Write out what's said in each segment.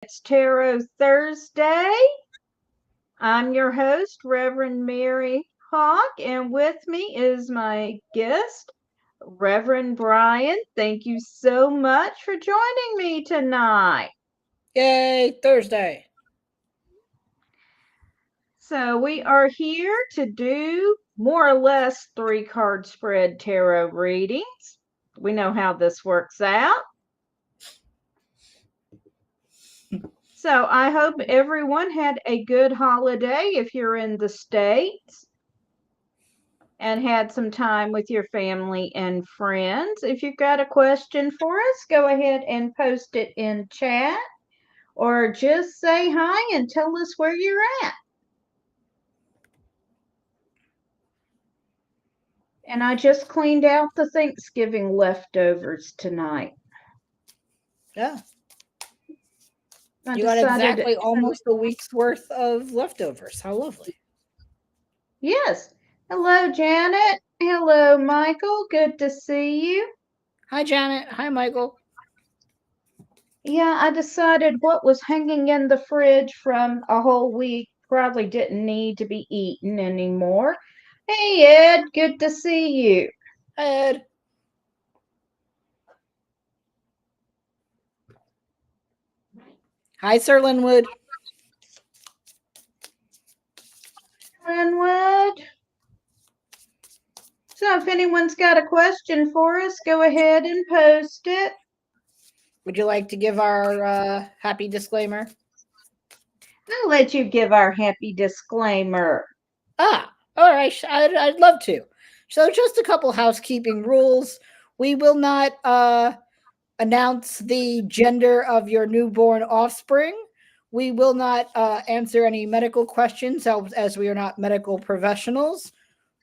It's Tarot Thursday. I'm your host, Reverend Mary Hawk, and with me is my guest, Reverend Bryan. Thank you so much for joining me tonight. Yay, Thursday. So, we are here to do more or less 3 card spread tarot readings. We know how this works out. So I hope everyone had a good holiday if you're in the States and had some time with your family and friends. If you've got a question for us, go ahead and post it in chat or just say hi and tell us where you're at. And I just cleaned out the Thanksgiving leftovers tonight. Yeah. I You got decided, exactly almost a week's worth of leftovers. How lovely. yes. Hello, Janet. Hello, Michael. Good to see you. Hi, Janet. Hi, Michael. Yeah, I decided what was hanging in the fridge from a whole week probably didn't need to be eaten anymore. Hey, Ed, good to see you. Hi, Ed. Hi, Sir Linwood. Renwood. So if anyone's got a question for us, go ahead and post it. Would you like to give our happy disclaimer? I'll let you give our happy disclaimer. All right. I'd love to. So, just a couple housekeeping rules. We will not announce the gender of your newborn offspring. We will not answer any medical questions as we are not medical professionals.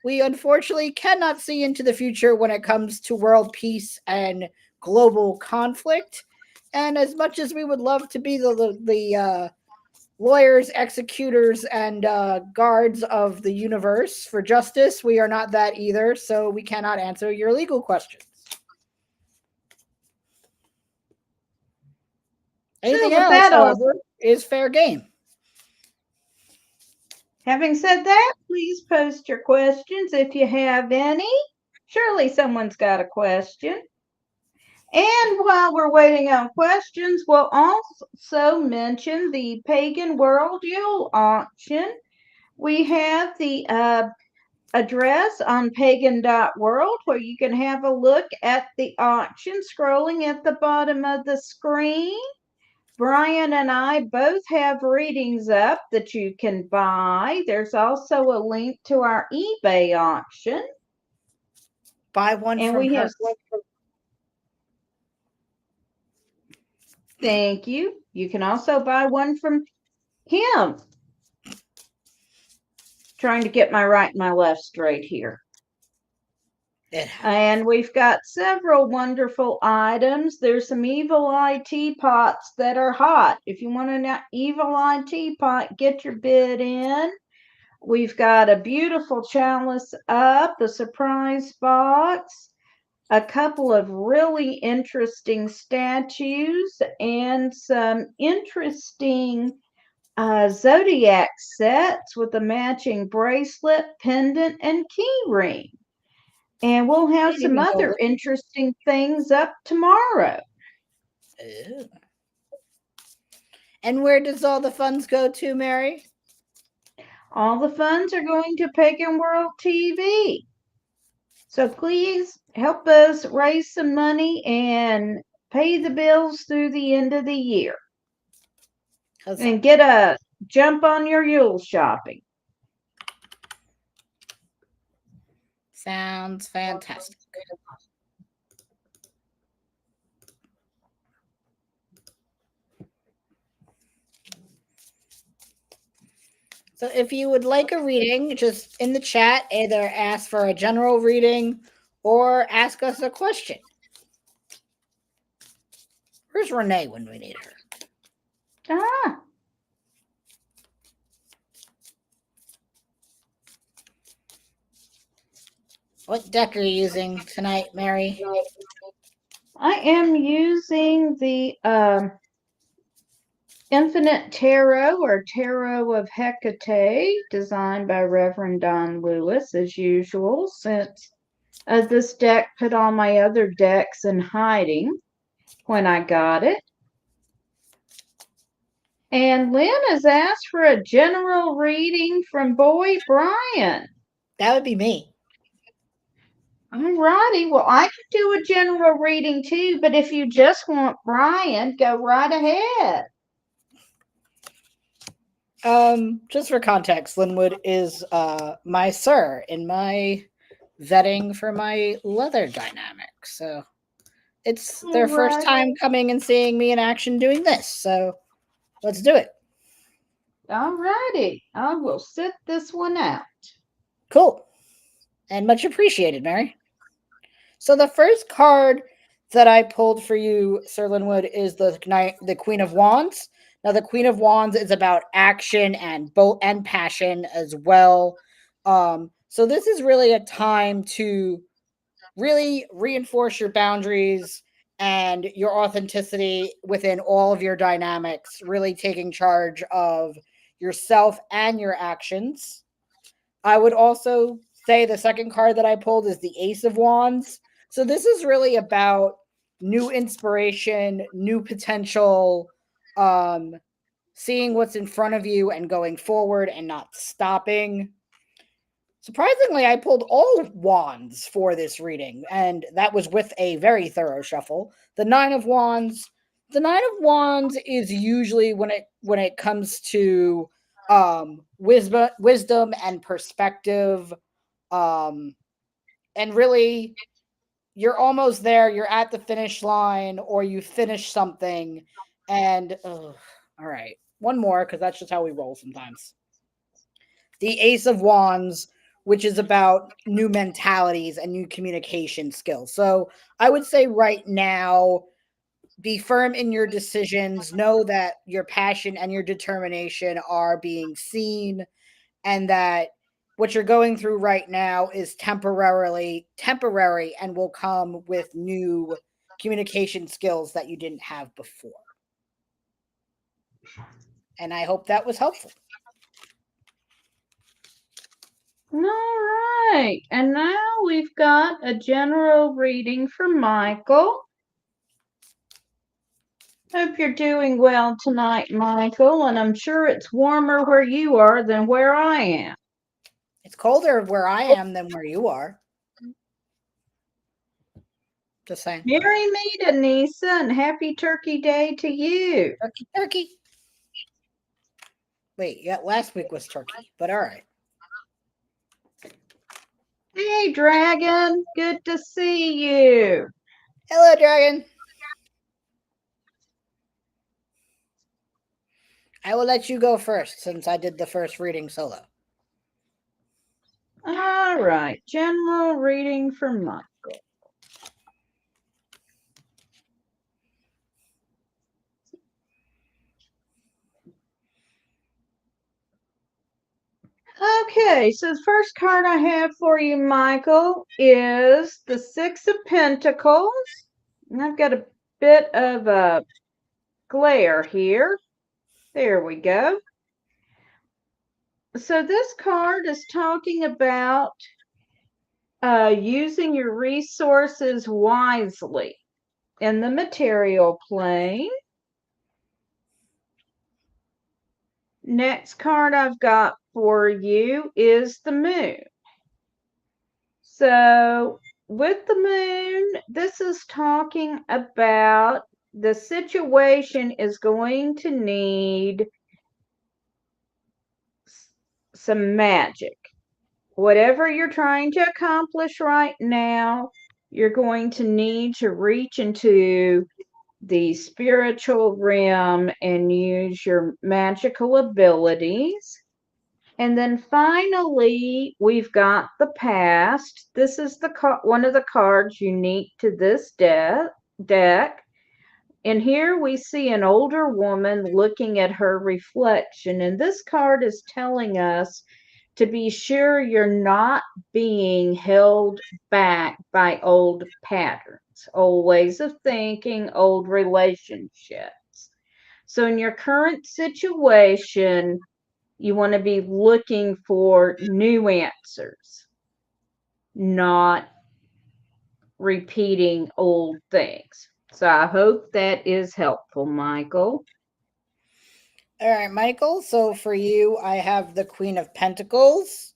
We unfortunately cannot see into the future when it comes to world peace and global conflict. And as much as we would love to be the lawyers, executors, and guards of the universe for justice, we are not that either. So we cannot answer your legal questions. Anything So with else, that all, however, is fair game. having said that, please post your questions if you have any. Surely someone's got a question. And while we're waiting on questions, we'll also mention the Pagan World Yule Auction. We have the address on pagan.world where you can have a look at the auction scrolling at the bottom of the screen. Bryan and I both have readings up that you can buy. There's also a link to our eBay auction. Buy one And from we her. have Thank you. You can also buy one from him. Trying to get my right and my left straight here. And we've got several wonderful items. There's some evil eye teapots that are hot. If you want an evil eye teapot, get your bid in. We've got a beautiful chalice up, a surprise box, a couple of really interesting statues, and some interesting zodiac sets with a matching bracelet, pendant, and key ring. And we'll have some other interesting things up tomorrow. Ew. And where does all the funds go to, Mary? All the funds are going to Pagan World TV. So please help us raise some money and pay the bills through the end of the year. And get a jump on your Yule shopping. Sounds fantastic. So if you would like a reading, just in the chat, either ask for a general reading or ask us a question. Where's Renee when we need her? Ah. What deck are you using tonight, Mary? I am using the Infinite Tarot or Tarot of Hecate, designed by Reverend Don Lewis, as usual, since this deck put all my other decks in hiding when I got it. And Lynn has asked for a general reading from boy Bryan. That would be me. Alrighty, well, I can do a general reading too, but if you just want Bryan, go right ahead. Just for context, Linwood is my sir in my vetting for my leather dynamics. So it's their first Alright. time coming and seeing me in action doing this. So let's do it. Alrighty, I will sit this one out. Cool. And much appreciated, Mary. So the first card that I pulled for you, Sir Linwood, is the Queen of Wands. Now, the Queen of Wands is about action and passion as well. So this is really a time to really reinforce your boundaries and your authenticity within all of your dynamics. Really taking charge of yourself and your actions. I would also say the second card that I pulled is the Ace of Wands. So this is really about new inspiration, new potential, seeing what's in front of you and going forward and not stopping. Surprisingly, I pulled all wands for this reading, and that was with a very thorough shuffle. The Nine of Wands. The Nine of Wands is usually when it comes to wisdom and perspective, and really you're almost there. You're at the finish line, or you finish something, and all right, one more because that's just how we roll sometimes. The Ace of Wands, which is about new mentalities and new communication skills. So I would say right now, be firm in your decisions. Know that your passion and your determination are being seen, and that what you're going through right now is temporary and will come with new communication skills that you didn't have before. And I hope that was helpful. All right, and now we've got a general reading for Michael. Hope you're doing well tonight, Michael, and I'm sure it's warmer where you are than where I am. It's colder where I am than where you are. Just saying. Merry meet Anissa, and happy Turkey Day to you. Turkey. Wait, yeah, last week was turkey, but all right. Hey, Dragon, good to see you. Hello, Dragon. I will let you go first since I did the first reading solo. All right, general reading for Michael. Okay, so the first card I have for you, Michael, is the Six of Pentacles. And I've got a bit of a glare here. There we go. So this card is talking about using your resources wisely in the material plane. Next card I've got for you is the Moon. So with the Moon, this is talking about the situation is going to need some magic. Whatever you're trying to accomplish right now, you're going to need to reach into the spiritual realm and use your magical abilities. And then finally, we've got the past. This is one of the cards unique to this deck. And here we see an older woman looking at her reflection. And this card is telling us to be sure you're not being held back by old patterns, old ways of thinking, old relationships. So in your current situation, you want to be looking for new answers, not repeating old things. So I hope that is helpful, Michael. All right, Michael. So for you, I have the Queen of Pentacles,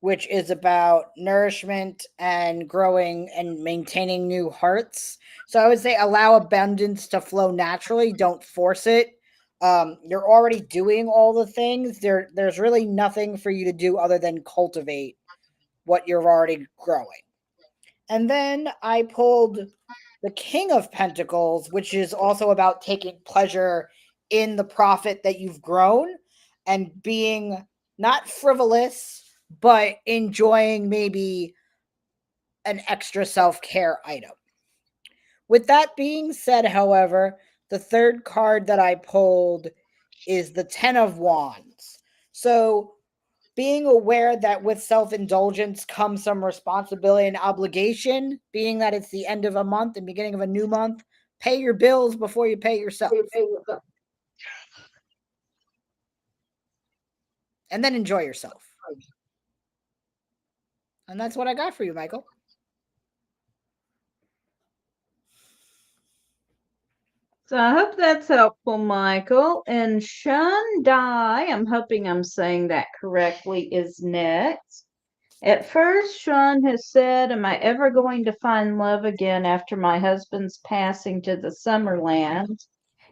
which is about nourishment and growing and maintaining new hearts. So I would say allow abundance to flow naturally. Don't force it. You're already doing all the things. There's really nothing for you to do other than cultivate what you're already growing. And then I pulled the King of Pentacles, which is also about taking pleasure in the profit that you've grown and being not frivolous, but enjoying maybe an extra self care item. With that being said, however, the third card that I pulled is the Ten of Wands. So being aware that with self indulgence comes some responsibility and obligation, being that it's the end of a month and beginning of a new month, pay your bills before you pay yourself. And then enjoy yourself. And that's what I got for you, Michael. So I hope that's helpful, Michael. And Shundai, I'm hoping I'm saying that correctly, is next. At first, Sean has said, am I ever going to find love again after my husband's passing to the Summerland?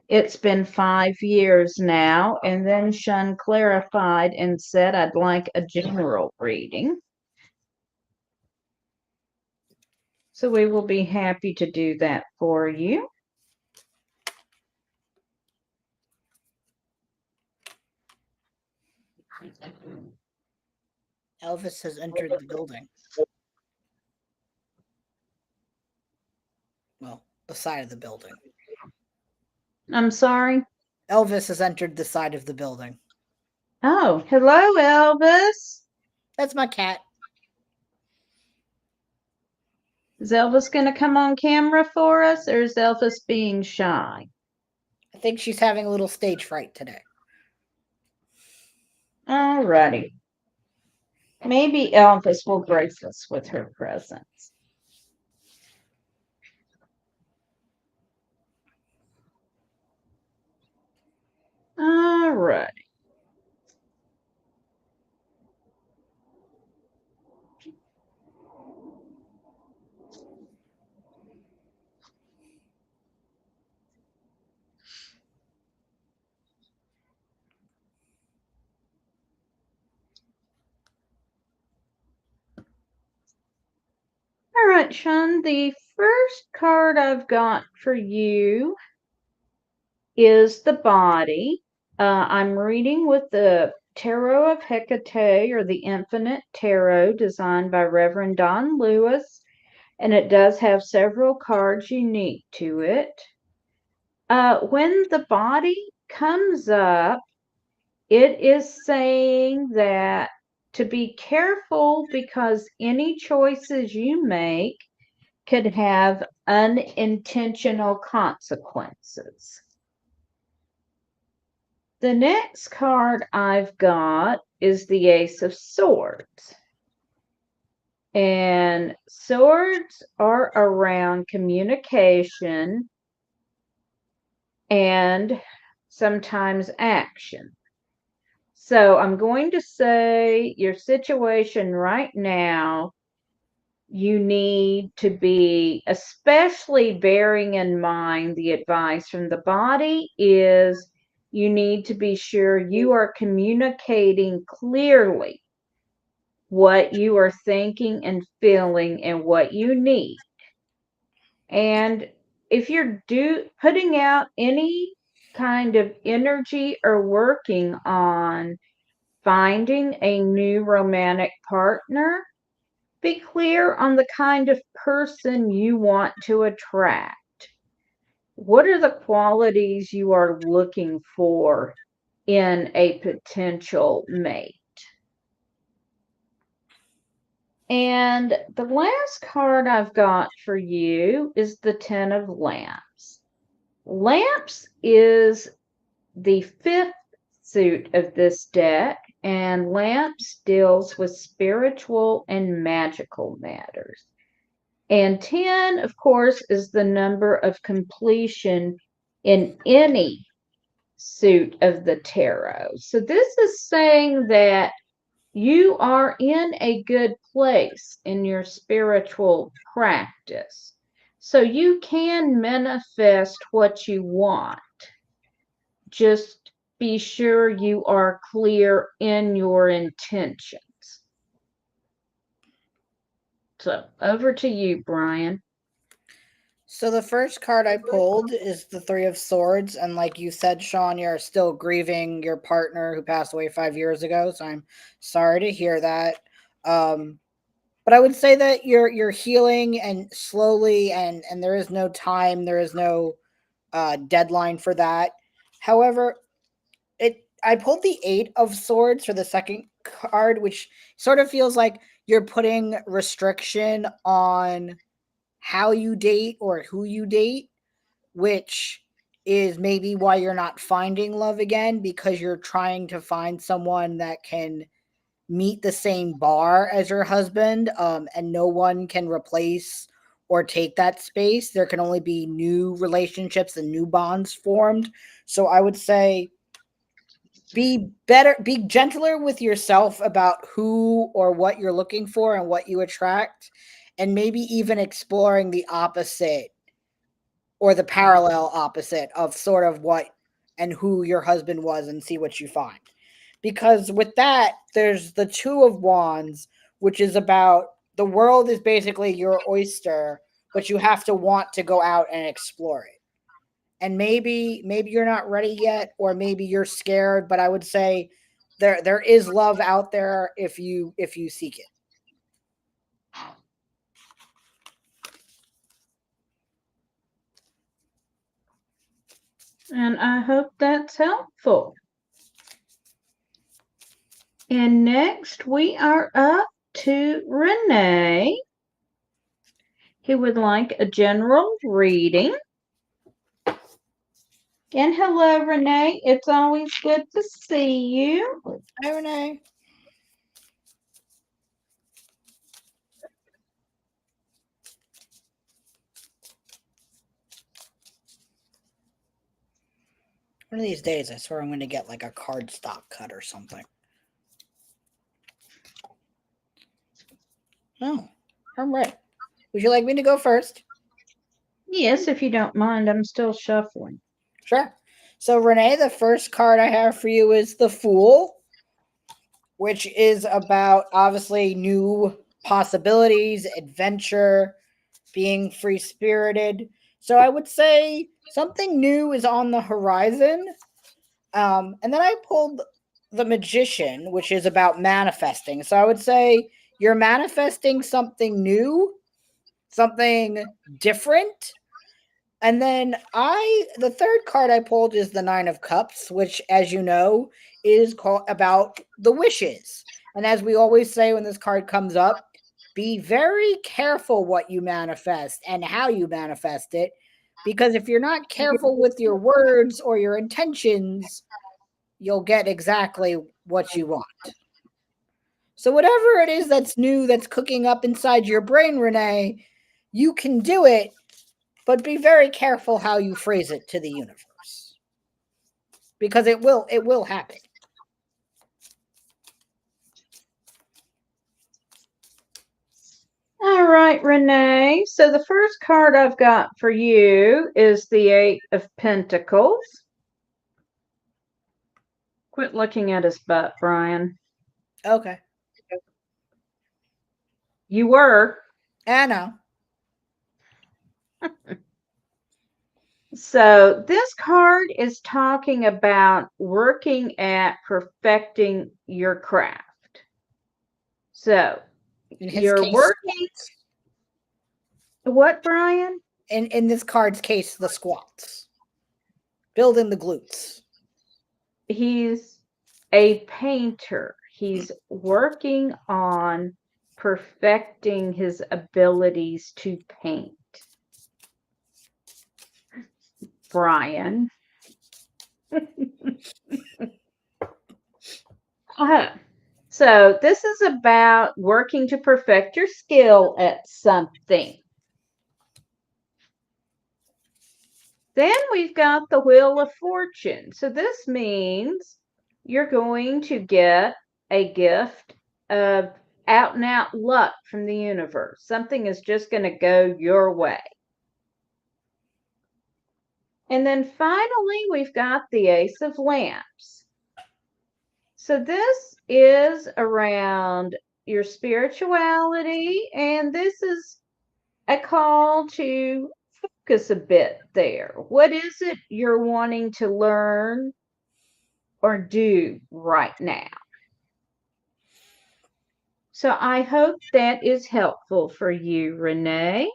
It's been 5 years now. And then Sean clarified and said, I'd like a general reading. So we will be happy to do that for you. Elvis has entered the building. Well, the side of the building. I'm sorry. Elvis has entered the side of the building. Oh, hello, Elvis. That's my cat. Is Elvis going to come on camera for us, or is Elvis being shy? I think she's having a little stage fright today. Alrighty. Maybe Elvis will grace us with her presence. Alrighty. All right, Sean, the first card I've got for you is the body. I'm reading with the Tarot of Hecate, or the Infinite Tarot, designed by Reverend Don Lewis, and it does have several cards unique to it. When the body comes up, it is saying that to be careful because any choices you make could have unintentional consequences. The next card I've got is the Ace of Swords. And swords are around communication and sometimes action. So I'm going to say your situation right now, you need to be, especially bearing in mind the advice from the body, is you need to be sure you are communicating clearly what you are thinking and feeling and what you need. And if you're putting out any kind of energy or working on finding a new romantic partner, be clear on the kind of person you want to attract. What are the qualities you are looking for in a potential mate? And the last card I've got for you is the Ten of Lamps. Lamps is the fifth suit of this deck, and lamps deals with spiritual and magical matters. And 10, of course, is the number of completion in any suit of the tarot. So this is saying that you are in a good place in your spiritual practice. So you can manifest what you want. Just be sure you are clear in your intentions. So over to you, Bryan. So the first card I pulled is the Three of Swords, and like you said, Sean, you're still grieving your partner who passed away 5 years ago. So I'm sorry to hear that. Um, but I would say that you're healing and slowly, and there is no time, there is no deadline for that. However, I pulled the Eight of Swords for the second card, which sort of feels like you're putting restriction on how you date or who you date, which is maybe why you're not finding love again, because you're trying to find someone that can meet the same bar as your husband, and no one can replace or take that space. There can only be new relationships and new bonds formed. So I would say be gentler with yourself about who or what you're looking for and what you attract, and maybe even exploring the opposite or the parallel opposite of sort of what and who your husband was, and see what you find. Because with that, there's the Two of Wands, which is about the world is basically your oyster, but you have to want to go out and explore it. And maybe you're not ready yet, or maybe you're scared, but I would say there is love out there if you seek it. And I hope that's helpful. And next we are up to Renee, who would like a general reading. And hello, Renee. It's always good to see you. Hi, Renee. One of these days, I swear I'm going to get like a cardstock cut or something. Oh, all right. Would you like me to go first? Yes, if you don't mind, I'm still shuffling. Sure. So, Renee, the first card I have for you is the Fool, which is about obviously new possibilities, adventure, being free spirited. So, I would say something new is on the horizon. And then I pulled the Magician, which is about manifesting. So, I would say you're manifesting something new, something different. And then the third card I pulled is the Nine of Cups, which, as you know, is called about the wishes. And as we always say when this card comes up, be very careful what you manifest and how you manifest it, because if you're not careful with your words or your intentions, you'll get exactly what you want. So whatever it is that's new, that's cooking up inside your brain, Renee, you can do it, but be very careful how you phrase it to the universe, because it will happen. All right, Renee. So the first card I've got for you is the Eight of Pentacles. Quit looking at his butt, Bryan. Okay. You were. I know. So this card is talking about working at perfecting your craft. So In his you're case, working. What, Bryan? in this card's case, the squats, building the glutes. He's a painter. He's working on perfecting his abilities to paint. Bryan. Uh, so this is about working to perfect your skill at something. Then we've got the Wheel of Fortune. So this means you're going to get a gift of out and out luck from the universe. Something is just going to go your way. And then finally, we've got the Ace of Lamps. So this is around your spirituality, and this is a call to focus a bit there. What is it you're wanting to learn or do right now? So I hope that is helpful for you, Renee.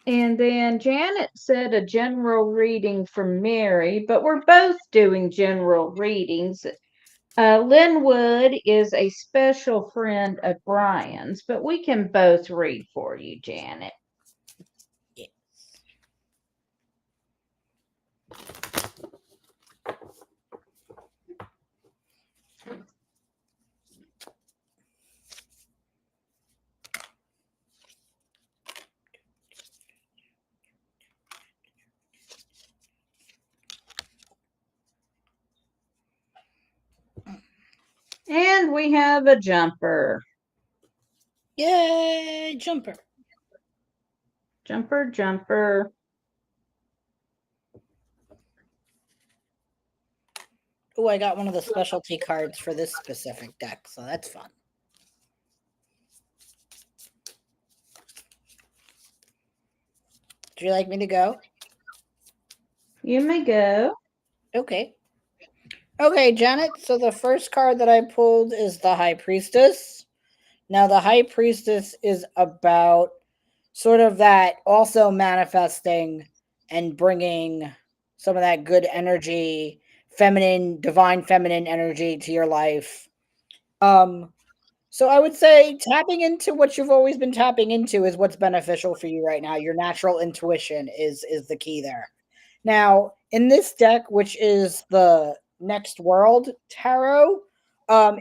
And then Janet said a general reading from Mary, but we're both doing general readings. Linwood is a special friend of Bryan's, but we can both read for you, Janet. Yeah. And we have a jumper. Yay, jumper. Jumper, jumper. Oh, I got one of the specialty cards for this specific deck, so that's fun. Would you like me to go? You may go. Okay. Okay, Janet. So the first card that I pulled is the High Priestess. Now, the High Priestess is about sort of that also manifesting and bringing some of that good energy, feminine, divine feminine energy to your life. Um, so I would say tapping into what you've always been tapping into is what's beneficial for you right now. Your natural intuition is the key there. Now, in this deck, which is the Next World Tarot,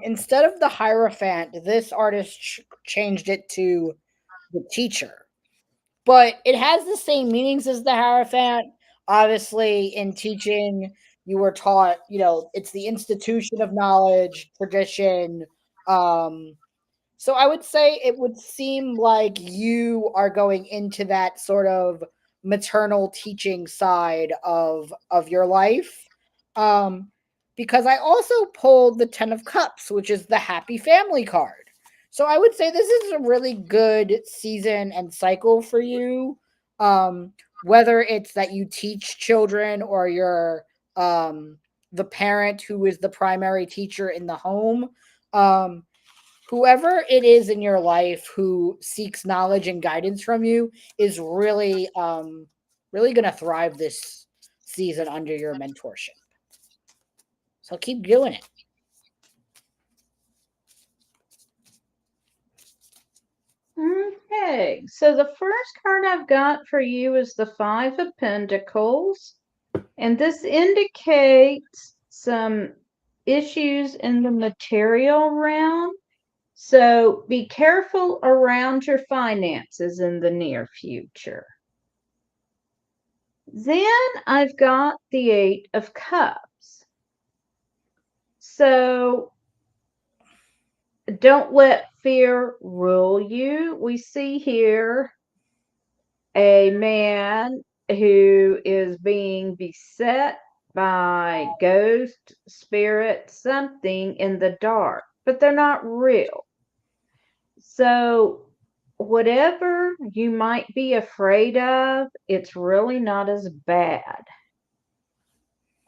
instead of the Hierophant, this artist changed it to the Teacher. But it has the same meanings as the Hierophant. Obviously, in teaching, you were taught, it's the institution of knowledge, tradition. Um, so I would say it would seem like you are going into that sort of maternal teaching side of your life. Um, because I also pulled the 10 of Cups, which is the happy family card. So I would say this is a really good season and cycle for you. Um, whether it's that you teach children or you're the parent who is the primary teacher in the home. Um, Whoever it is in your life who seeks knowledge and guidance from you is really going to thrive this season under your mentorship. So keep doing it. Okay, so the first card I've got for you is the Five of Pentacles, and this indicates some issues in the material realm. So be careful around your finances in the near future. Then I've got the Eight of Cups. So don't let fear rule you. We see here a man who is being beset by ghost, spirit, something in the dark, but they're not real. So, whatever you might be afraid of, it's really not as bad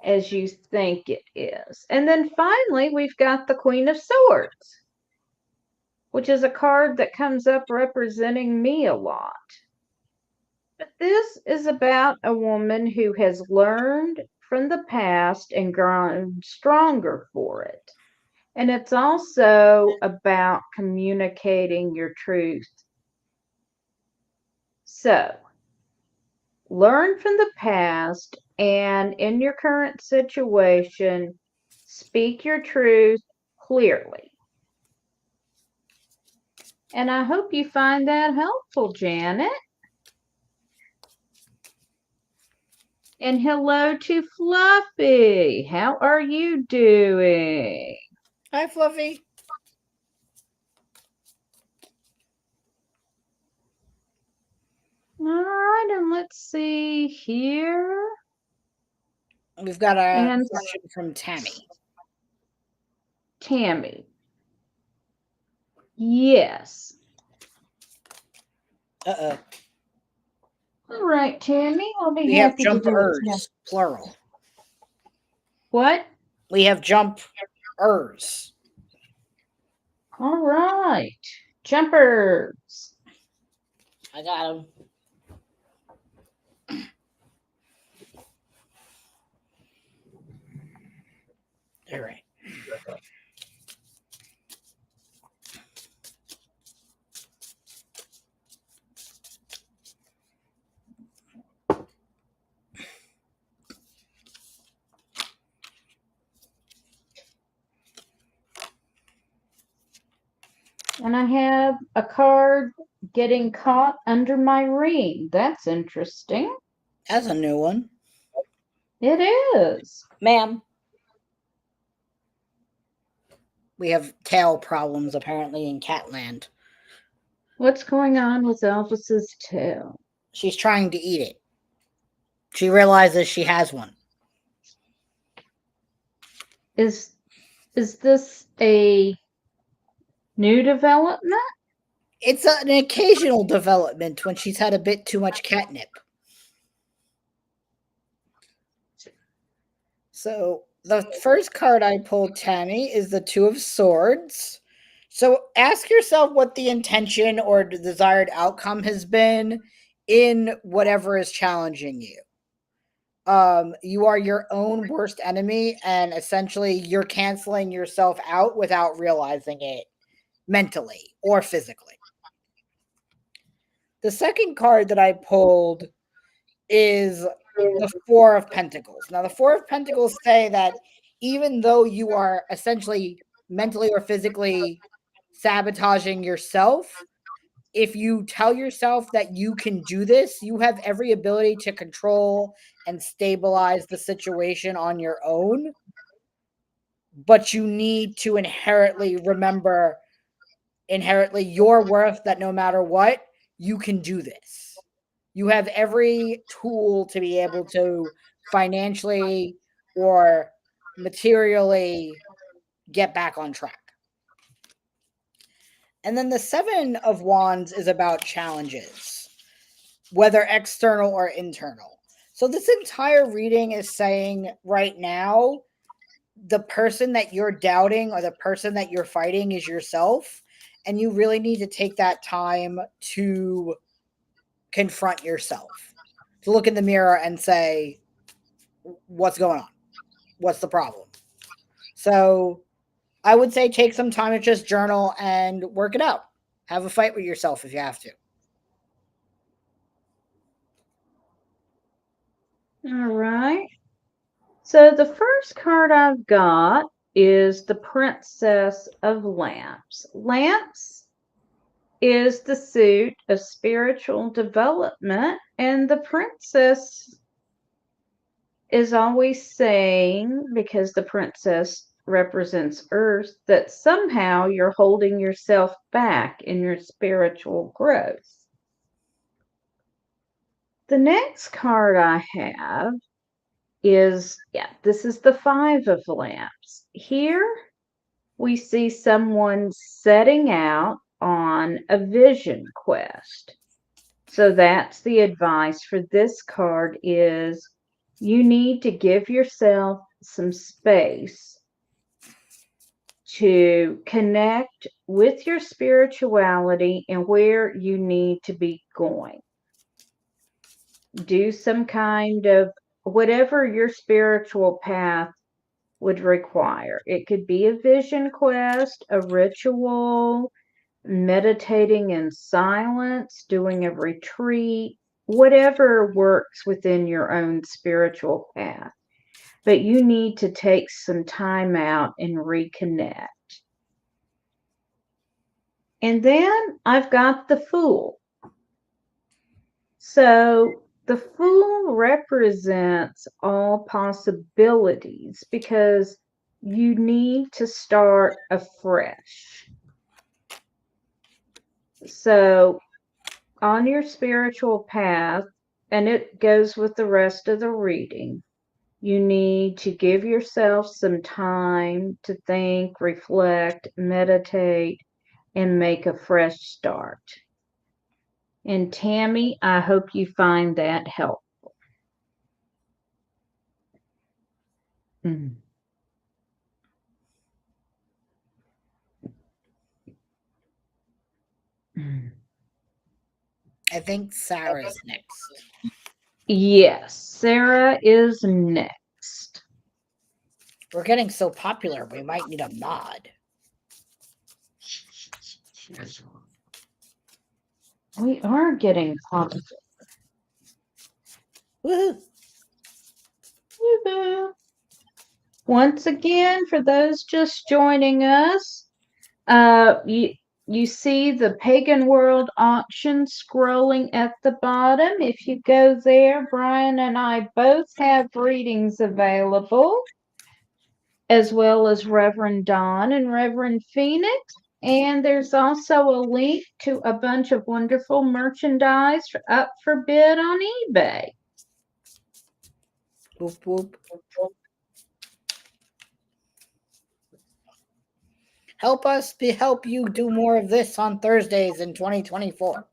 as you think it is. And then finally, we've got the Queen of Swords, which is a card that comes up representing me a lot. But this is about a woman who has learned from the past and grown stronger for it. And it's also about communicating your truth. So, learn from the past and in your current situation, speak your truth clearly. And I hope you find that helpful, Janet. And hello to Fluffy. How are you doing? Hi, Fluffy. All right, and let's see here. We've got a And question from Tammy. Tammy. Yes. Uh-oh. All right, Tammy. I'll be We have happy to do it. jumpers, plural. What? We have jumpers. All right. Jumpers. I got them. All right. And I have a card getting caught under my ring. That's interesting. That's a new one. It is. Ma'am. We have tail problems apparently in Catland. What's going on with Elvis's tail? She's trying to eat it. She realizes she has one. Is this a new development? It's an occasional development when she's had a bit too much catnip. So the first card I pulled, Tammy, is the Two of Swords. So ask yourself what the intention or the desired outcome has been in whatever is challenging you. You are your own worst enemy, and essentially you're canceling yourself out without realizing it mentally or physically. The second card that I pulled is the Four of Pentacles. Now, the Four of Pentacles say that even though you are essentially mentally or physically sabotaging yourself, if you tell yourself that you can do this, you have every ability to control and stabilize the situation on your own. But you need to inherently remember your worth, that no matter what, you can do this. You have every tool to be able to financially or materially get back on track. And then the Seven of Wands is about challenges, whether external or internal. So this entire reading is saying right now, the person that you're doubting or the person that you're fighting is yourself. And you really need to take that time to confront yourself, to look in the mirror and say, what's going on? What's the problem? So I would say take some time to just journal and work it out. Have a fight with yourself if you have to. All right. So the first card I've got is the Princess of Lamps. Lamps is the suit of spiritual development, and the princess is always saying, because the princess represents earth, that somehow you're holding yourself back in your spiritual growth. The next card I have is, this is the Five of Lamps. Here we see someone setting out on a vision quest. So that's the advice for this card is you need to give yourself some space to connect with your spirituality and where you need to be going. Do some kind of whatever your spiritual path would require. It could be a vision quest, a ritual, meditating in silence, doing a retreat, whatever works within your own spiritual path. But you need to take some time out and reconnect. And then I've got the Fool. So the Fool represents all possibilities because you need to start afresh. So on your spiritual path, and it goes with the rest of the reading, you need to give yourself some time to think, reflect, meditate, and make a fresh start. And Tammy, I hope you find that helpful. Mm. Mm. I think Sarah's next. Yes, Sarah is next. We're getting so popular, we might need a mod. We are getting popular. Woohoo! Woo-hoo. Once again, for those just joining us, you see the Pagan World auction scrolling at the bottom. If you go there, Bryan and I both have readings available, as well as Reverend Dawn and Reverend Phoenix. And there's also a link to a bunch of wonderful merchandise up for bid on eBay. Whoop whoop. Help you do more of this on Thursdays in 2024.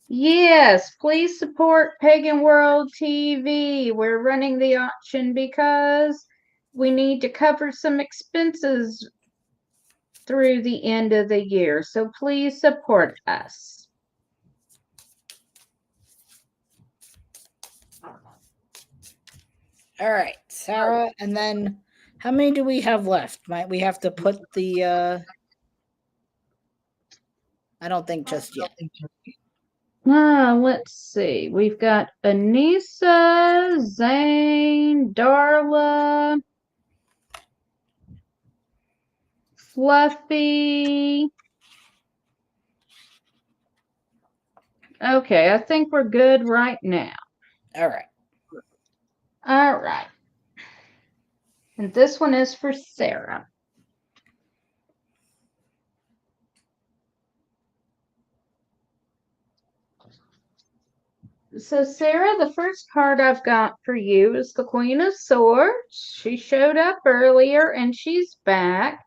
Yes, please support Pagan World TV. We're running the auction because we need to cover some expenses through the end of the year. So please support us. All right, Sarah, and then how many do we have left? Might we have to put the I don't think just yet. Let's see. We've got Anissa, Zane, Darla, Fluffy. Okay, I think we're good right now. All right. All right. And this one is for Sarah. So, Sarah, the first card I've got for you is the Queen of Swords. She showed up earlier and she's back.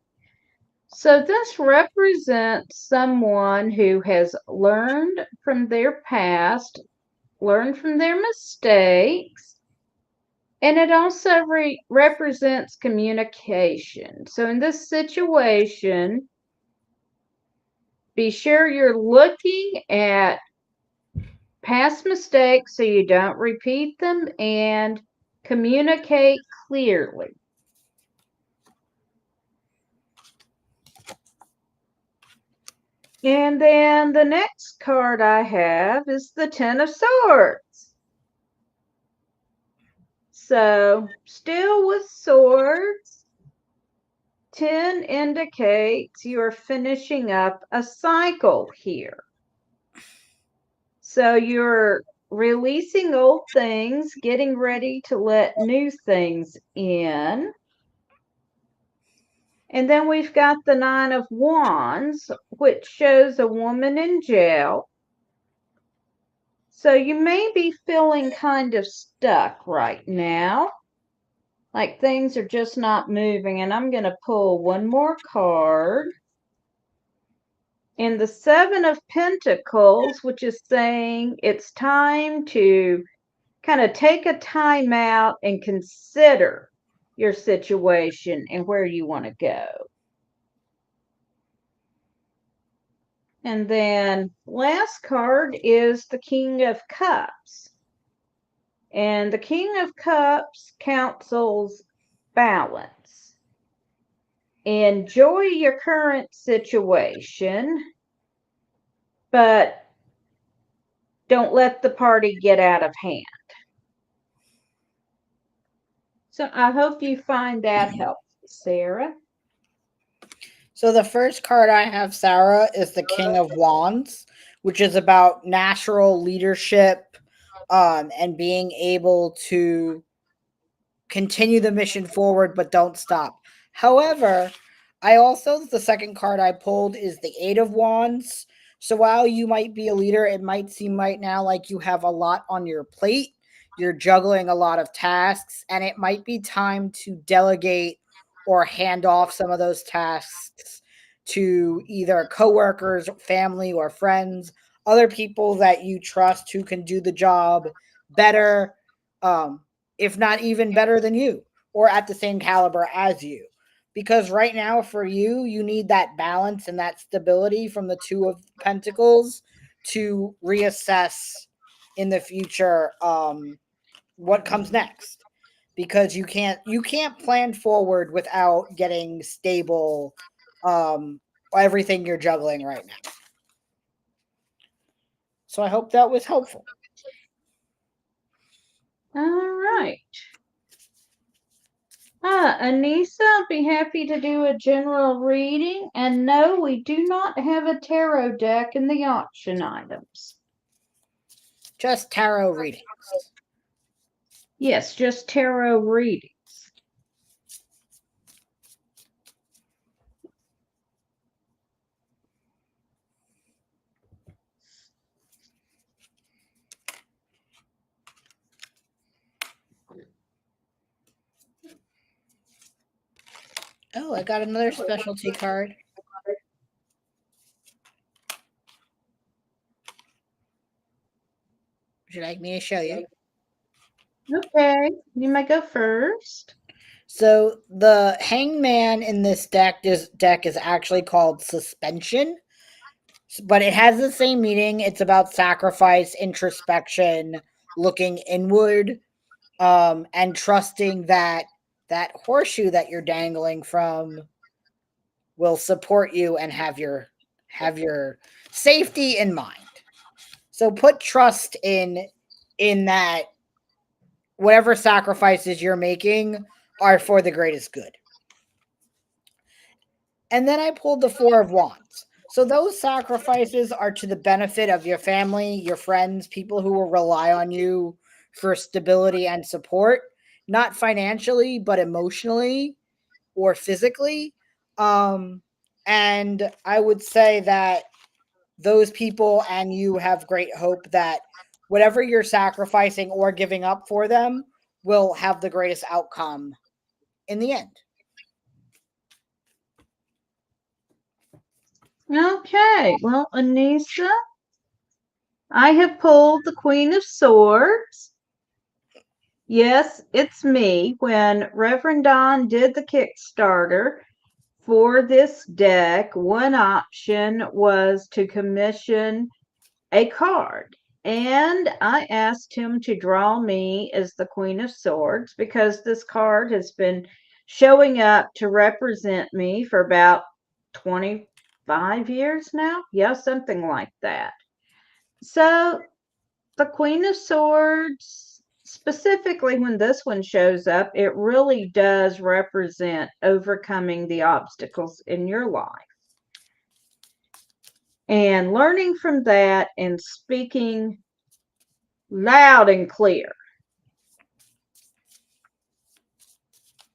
So, this represents someone who has learned from their past, learned from their mistakes, and it also represents communication. So, in this situation, be sure you're looking at past mistakes so you don't repeat them and communicate clearly. And then the next card I have is the Ten of Swords. So, still with swords, 10 indicates you're finishing up a cycle here. So you're releasing old things, getting ready to let new things in. And then we've got the Nine of Wands, which shows a woman in jail. So you may be feeling kind of stuck right now, like things are just not moving. And I'm going to pull one more card. And the Seven of Pentacles, which is saying it's time to kind of take a time out and consider your situation and where you want to go. And then last card is the King of Cups. And the King of Cups counsels balance. Enjoy your current situation, but don't let the party get out of hand. So I hope you find that helpful, Sarah. So the first card I have, Sarah, is the King of Wands, which is about natural leadership, and being able to continue the mission forward but don't stop. However, the second card I pulled is the Eight of Wands. So while you might be a leader, it might seem right now like you have a lot on your plate. You're juggling a lot of tasks, and it might be time to delegate or hand off some of those tasks to either coworkers, family, or friends, other people that you trust who can do the job better, um, if not even better than you or at the same caliber as you. Because right now, for you, you need that balance and that stability from the Two of Pentacles to reassess in the future, what comes next. Because you can't plan forward without getting stable, um, everything you're juggling right now. So I hope that was helpful. All right. Anissa, I'll be happy to do a general reading. And no, we do not have a tarot deck in the auction items. Just tarot readings. Yes, just tarot readings. Oh, I got another specialty card. Would you like me to show you? Okay, you may go first. So the hangman in this deck is actually called suspension, but it has the same meaning. It's about sacrifice, introspection, looking inward, and trusting that that horseshoe that you're dangling from will support you and have your safety in mind. So put trust in that whatever sacrifices you're making are for the greatest good. And then I pulled the Four of Wands. So those sacrifices are to the benefit of your family, your friends, people who will rely on you for stability and support, not financially, but emotionally or physically. Um, and I would say that those people and you have great hope that whatever you're sacrificing or giving up for them will have the greatest outcome in the end. Okay, well, Anissa, I have pulled the Queen of Swords. Yes, it's me. When Reverend Don did the Kickstarter for this deck, one option was to commission a card. And I asked him to draw me as the Queen of Swords because this card has been showing up to represent me for about 25 years now. Yeah, something like that. So the Queen of Swords, specifically when this one shows up, it really does represent overcoming the obstacles in your life and learning from that and speaking loud and clear.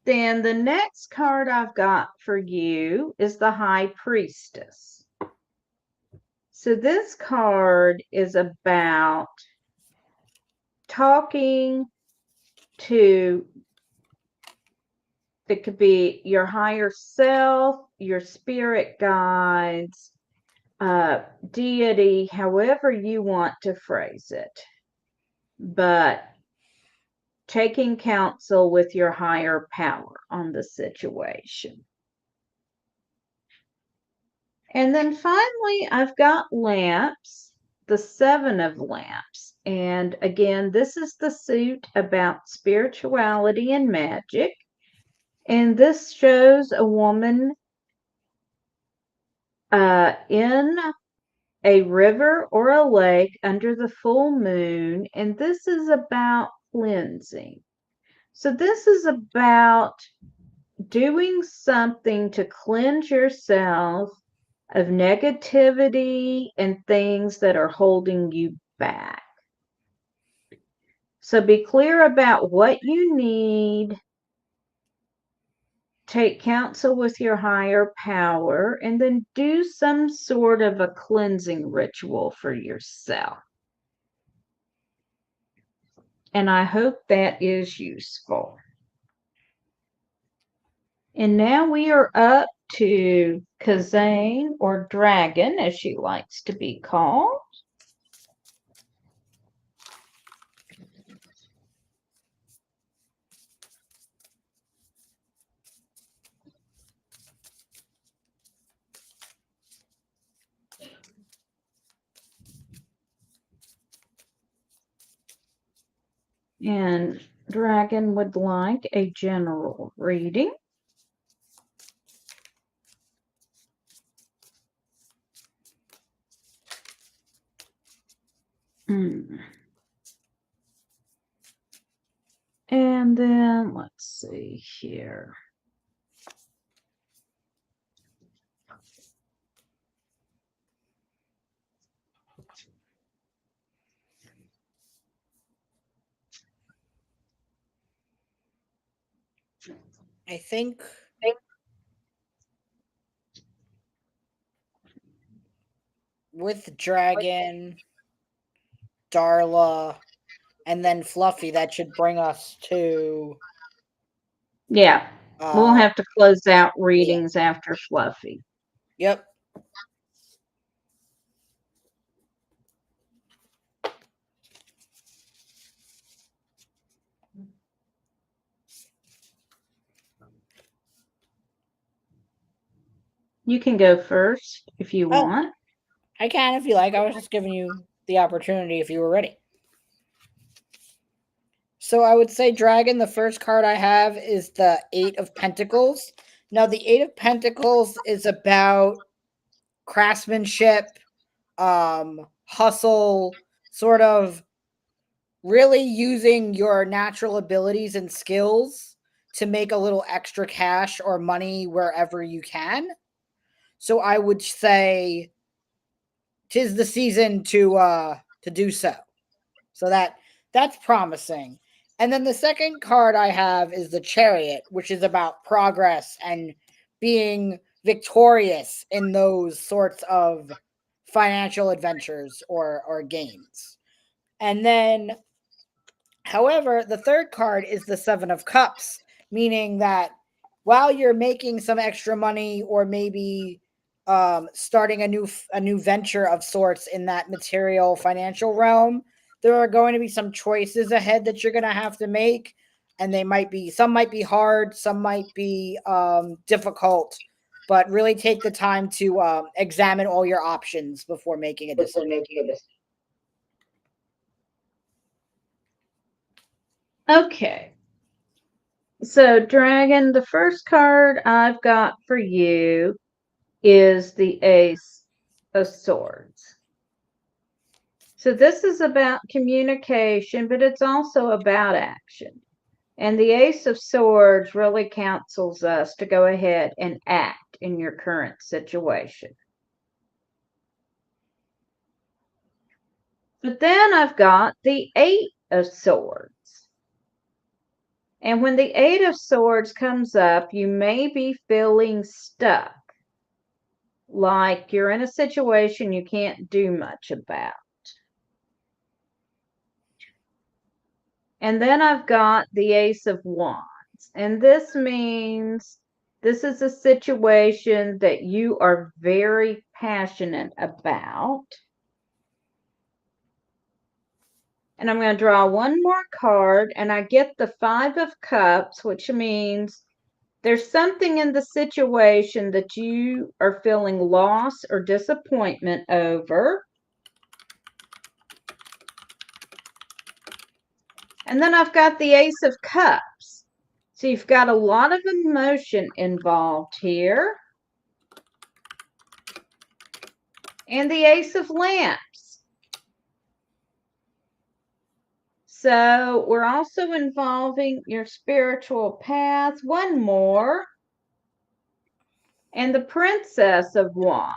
Then the next card I've got for you is the High Priestess. So this card is about talking to, it could be your higher self, your spirit guides, deity, however you want to phrase it. But taking counsel with your higher power on the situation. And then finally, I've got lamps, the Seven of Lamps. And again, this is the suit about spirituality and magic. And this shows a woman in a river or a lake under the full moon, and this is about cleansing. So this is about doing something to cleanse yourself of negativity and things that are holding you back. So be clear about what you need. Take counsel with your higher power, and then do some sort of a cleansing ritual for yourself. And I hope that is useful. And now we are up to Kazane, or Dragon, as she likes to be called. And Dragon would like a general reading. And then let's see here. I think with Dragon, Darla, and then Fluffy, that should bring us to. Yeah, we'll have to close out readings after Fluffy. Yep. You can go first if you want. I can if you like. I was just giving you the opportunity if you were ready. So I would say Dragon, the first card I have is the Eight of Pentacles. Now, the Eight of Pentacles is about craftsmanship, hustle, sort of really using your natural abilities and skills to make a little extra cash or money wherever you can. So I would say 'tis the season to do so. So that's promising. And then the second card I have is the Chariot, which is about progress and being victorious in those sorts of financial adventures or gains. And then, however, the third card is the Seven of Cups, meaning that while you're making some extra money or maybe starting a new venture of sorts in that material financial realm, there are going to be some choices ahead that you're going to have to make, and some might be hard, some might be difficult, but really take the time to examine all your options before making a decision. Okay. So, Dragon, the first card I've got for you is the Ace of Swords. So, this is about communication, but it's also about action. And the Ace of Swords really counsels us to go ahead and act in your current situation. But then I've got the Eight of Swords. And when the Eight of Swords comes up, you may be feeling stuck, like you're in a situation you can't do much about. And then I've got the Ace of Wands. And this means this is a situation that you are very passionate about. And I'm going to draw one more card, and I get the Five of Cups, which means there's something in the situation that you are feeling loss or disappointment over. And then I've got the Ace of Cups. So you've got a lot of emotion involved here. and the Ace of Lamps. So we're also involving your spiritual path. One more. And the Princess of Wands.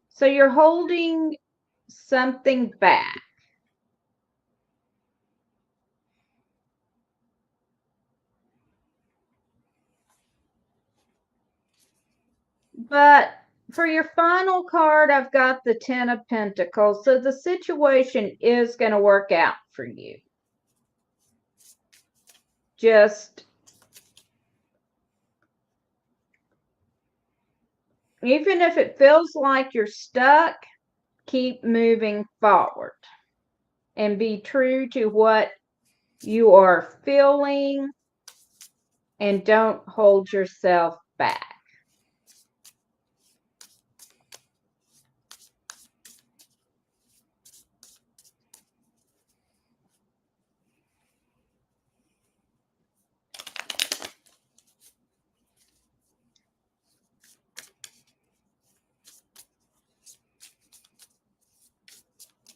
So you're holding something back. But for your final card, I've got the Ten of Pentacles. So the situation is going to work out for you. Just even if it feels like you're stuck, keep moving forward and be true to what you are feeling and don't hold yourself back.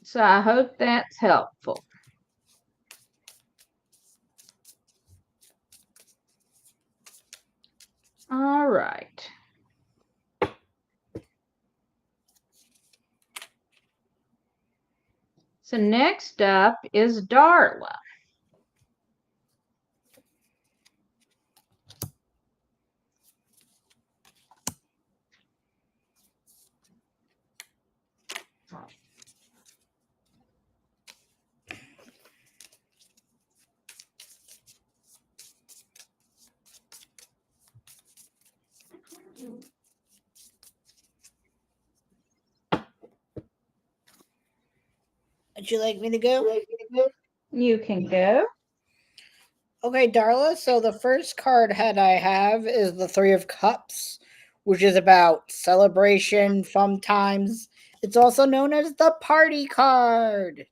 So I hope that's helpful. All right. So next up is Darla. Would you like me to go? You can go. Okay, Darla. So the first card head I have is the Three of Cups, which is about celebration, fun times. It's also known as the party card.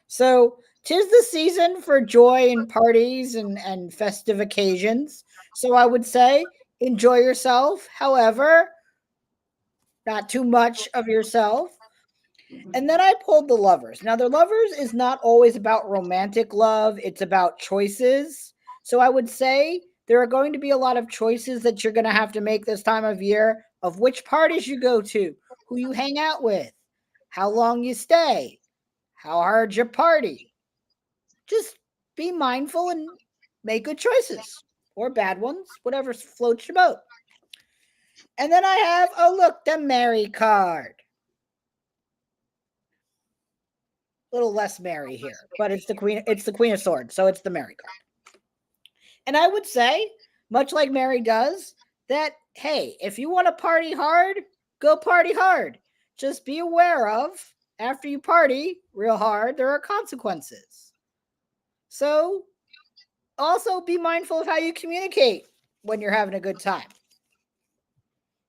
So 'tis the season for joy and parties and festive occasions. So I would say enjoy yourself. However, not too much of yourself. And then I pulled the Lovers. Now, the Lovers is not always about romantic love, it's about choices. So I would say there are going to be a lot of choices that you're going to have to make this time of year of which parties you go to, who you hang out with, how long you stay, how hard you party. Just be mindful and make good choices or bad ones, whatever floats your boat. And then I have a Look to Marry card. Little less merry here, but it's the Queen of Swords, so it's the Mary card. And I would say, much like Mary does, that hey, if you want to party hard, go party hard. Just be aware of after you party real hard, there are consequences. So also be mindful of how you communicate when you're having a good time.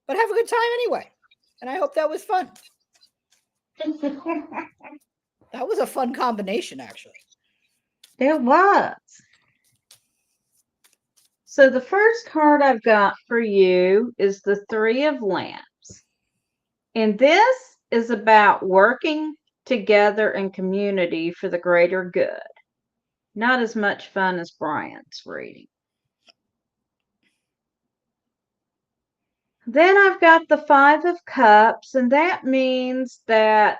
But have a good time anyway. And I hope that was fun. That was a fun combination, actually. It was. So the first card I've got for you is the Three of Lamps. And this is about working together in community for the greater good. Not as much fun as Bryan's reading. Then I've got the Five of Cups, and that means that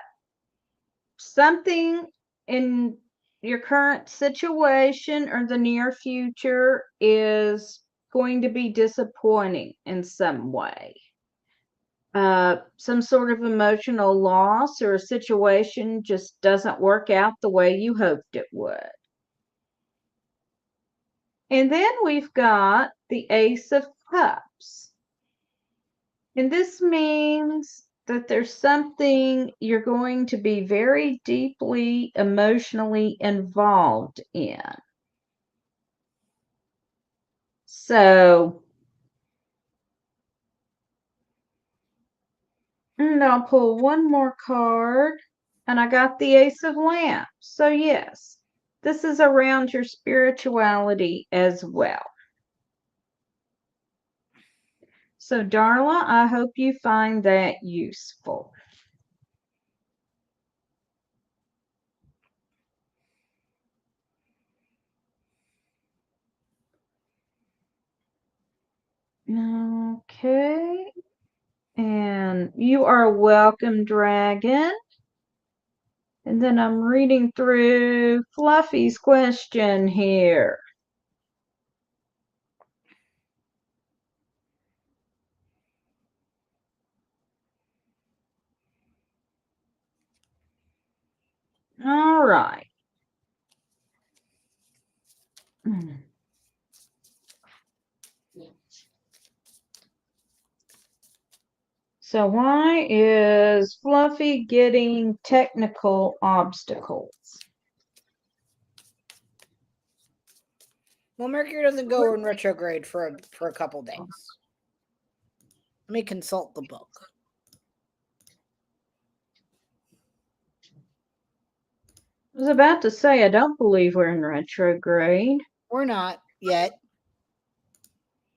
something in your current situation or the near future is going to be disappointing in some way. Some sort of emotional loss or a situation just doesn't work out the way you hoped it would. And then we've got the Ace of Cups. And this means that there's something you're going to be very deeply emotionally involved in. So, and I'll pull one more card, and I got the Ace of Lamps. So, yes, this is around your spirituality as well. So, Darla, I hope you find that useful. Okay. And you are welcome, Dragon. And then I'm reading through Fluffy's question here. All right. So why is Fluffy getting technical obstacles? Well, Mercury doesn't go in retrograde for a couple days. Let me consult the book. I was about to say, I don't believe we're in retrograde. We're not yet.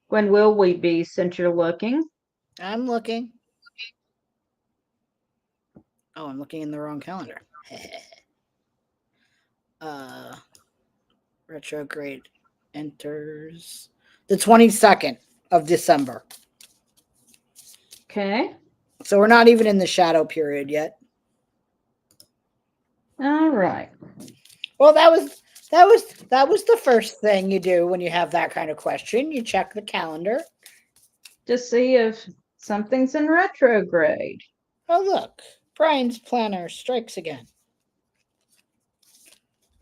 When will we be, since you're looking? I'm looking. Oh, I'm looking in the wrong calendar. Retrograde enters the 22nd of December. Okay. So we're not even in the shadow period yet. All right. Well, that was the first thing you do when you have that kind of question. You check the calendar. To see if something's in retrograde. Oh, look. Bryan's planner strikes again.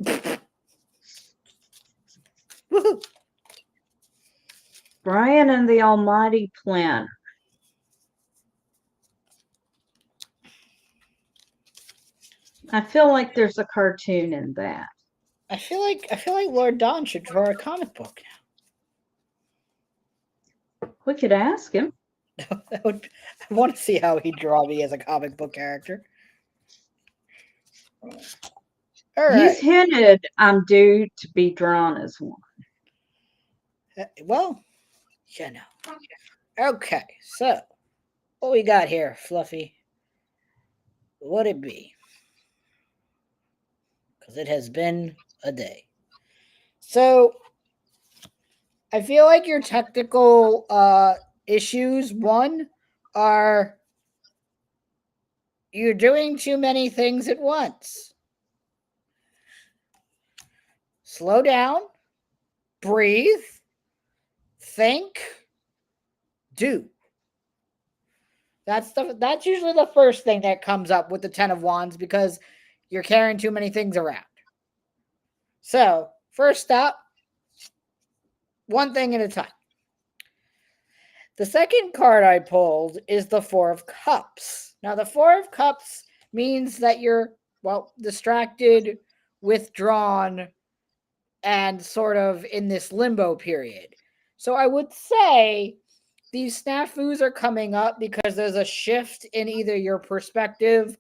Woohoo. Bryan and the Almighty Planner. I feel like there's a cartoon in that. I feel like Lord Don should draw a comic book now. We could ask him. I want to see how he'd draw me as a comic book character. All right. He's hinted I'm due to be drawn as one. Well, you know. Okay, so what we got here, Fluffy? What'd it be? Because it has been a day. So I feel like your technical issues, one, are you're doing too many things at once. Slow down, breathe, think, do. That's usually the first thing that comes up with the 10 of Wands because you're carrying too many things around. So, first up, one thing at a time. The second card I pulled is the Four of Cups. Now, the Four of Cups means that you're, well, distracted, withdrawn, and sort of in this limbo period. So I would say these snafus are coming up because there's a shift in either your perspective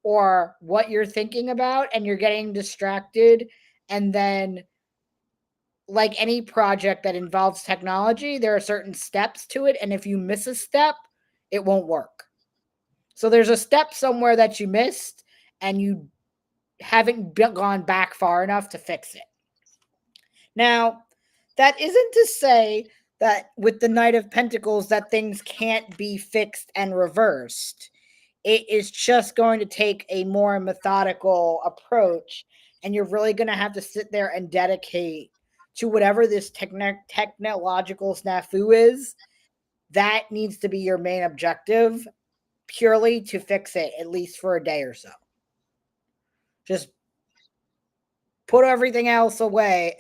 or what you're thinking about, and you're getting distracted. And then, like any project that involves technology, there are certain steps to it. And if you miss a step, it won't work. So there's a step somewhere that you missed and you haven't gone back far enough to fix it. Now, that isn't to say that with the Knight of Pentacles that things can't be fixed and reversed. It is just going to take a more methodical approach, and you're really going to have to sit there and dedicate to whatever this technological snafu is. That needs to be your main objective, purely to fix it, at least for a day or so. Just put everything else away,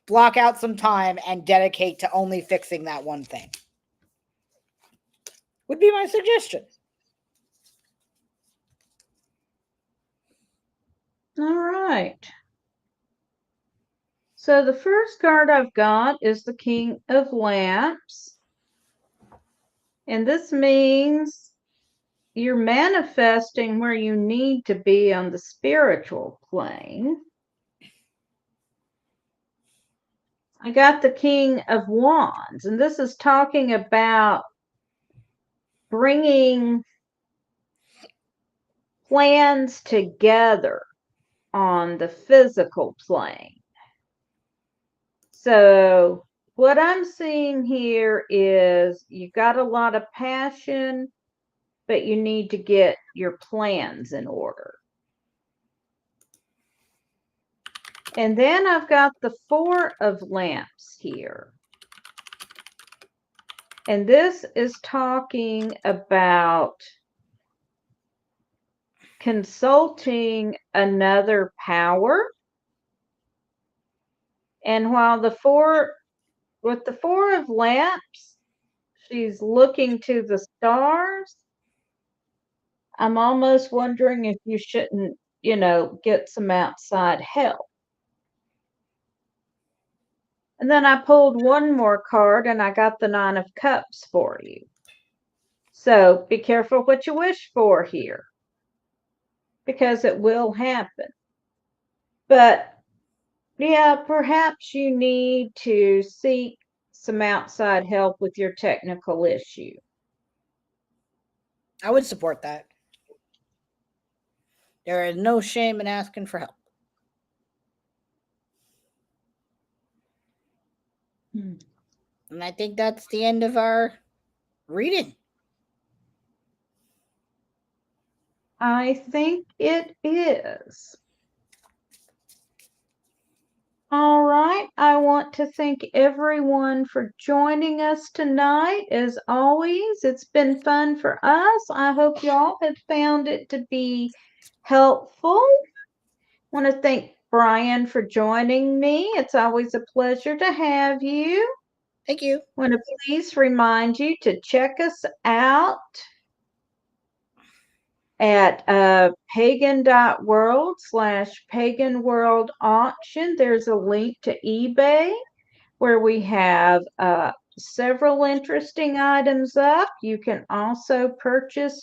block out some time and dedicate to only fixing that one thing. Would be my suggestion. All right. So the first card I've got is the King of Lamps. And this means you're manifesting where you need to be on the spiritual plane. I got the King of Wands, and this is talking about bringing plans together on the physical plane. So, what I'm seeing here is you got a lot of passion, but you need to get your plans in order. And then I've got the Four of Lamps here. And this is talking about consulting another power. And while with the Four of Lamps, she's looking to the stars, I'm almost wondering if you shouldn't, get some outside help. And then I pulled one more card and I got the Nine of Cups for you. So be careful what you wish for here, because it will happen. But yeah, perhaps you need to seek some outside help with your technical issue. I would support that. There is no shame in asking for help. And I think that's the end of our reading. I think it is. All right. I want to thank everyone for joining us tonight. As always, it's been fun for us. I hope y'all have found it to be helpful. I want to thank Bryan for joining me. It's always a pleasure to have you. Thank you. I want to please remind you to check us out at pagan.world/pagan world auction. There's a link to eBay where we have several interesting items up. You can also purchase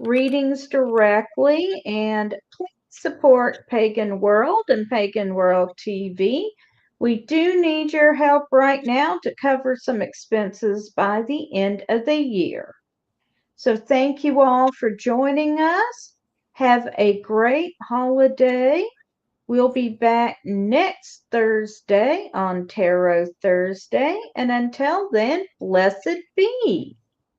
readings directly, and please support Pagan World and Pagan World TV. We do need your help right now to cover some expenses by the end of the year. So thank you all for joining us. Have a great holiday. We'll be back next Thursday on Tarot Thursday. And until then, blessed be.